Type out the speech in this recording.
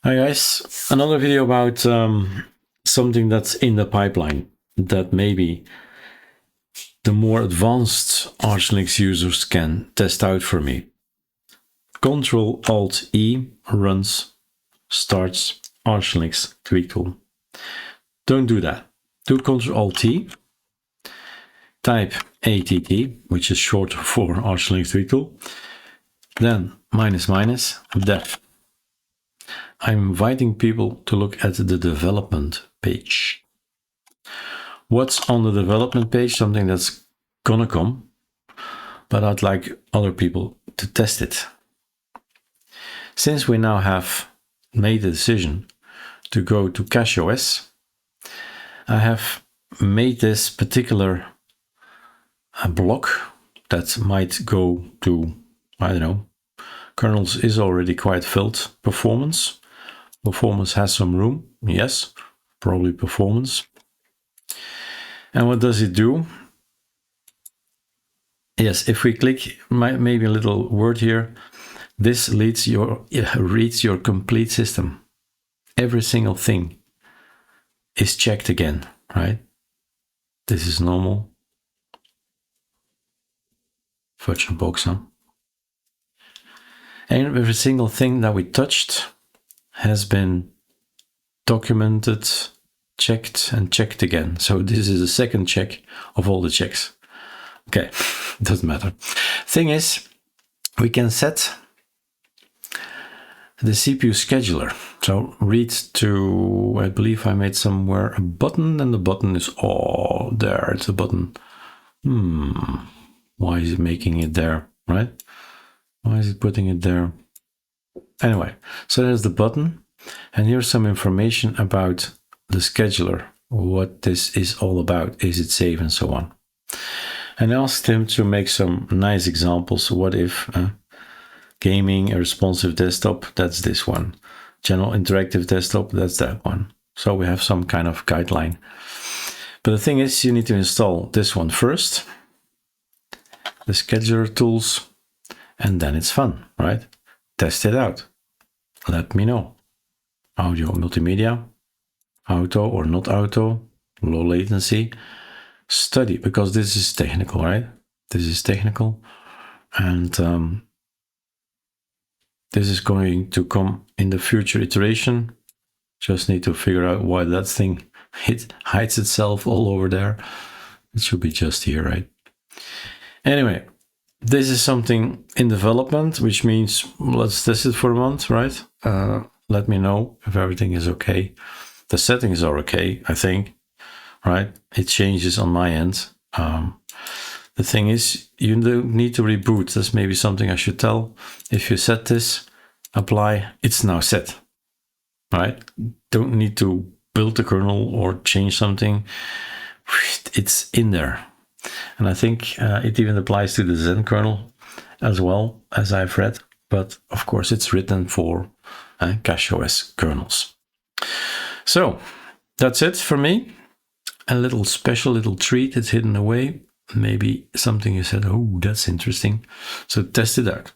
Hi guys, another video about something that's in the pipeline that maybe the more advanced ArchLinux users can test out for me. Ctrl-Alt-E runs, starts ArchLinux Tweak Tool. Don't do that. Do Ctrl-Alt-T, type ATT, which is short for ArchLinux Tweak Tool, then --def. I'm inviting people to look at the development page. What's on the development page? Something that's gonna come, but I'd like other people to test it. Since we now have made the decision to go to CacheOS, I have made this particular block that might go to, I don't know, kernels is already quite filled. Performance has some room, yes, probably performance. And what does it do? Yes, if we click maybe a little word here, this reads your complete system. Every single thing is checked again, right? This is normal. Virtual box, huh? And every single thing that we touched has been documented, checked, and checked again. So this is the second check of all the checks. Okay, doesn't matter. Thing is, we can set the CPU scheduler. So read to, I believe I made somewhere a button, and the button is, oh, there, it's a button. Why is it making it there, right? Why is it putting it there? Anyway, so there's the button, and here's some information about the scheduler, what this is all about, is it safe, and so on. And I asked him to make some nice examples. What if gaming, a responsive desktop, that's this one. General interactive desktop, that's that one. So we have some kind of guideline. But the thing is, you need to install this one first, the scheduler tools, and then it's fun, right? Test it out. Let me know. Audio, multimedia, auto or not auto, low latency. Study, because this is technical, right? This is technical. And this is going to come in the future iteration. Just need to figure out why that thing hides itself all over there. It should be just here, right? Anyway, this is something in development, which means let's test it for a month, right? Let me know if everything is okay. The settings are okay, I think, right? It changes on my end. The thing is, you don't need to reboot. That's maybe something I should tell. If you set this, apply, it's now set, right? Don't need to build the kernel or change something. It's in there. And I think it even applies to the Zen kernel as well, as I've read. But of course, it's written for CacheOS kernels. So that's it for me. A little special little treat. It's hidden away. Maybe something you said, oh, that's interesting. So test it out.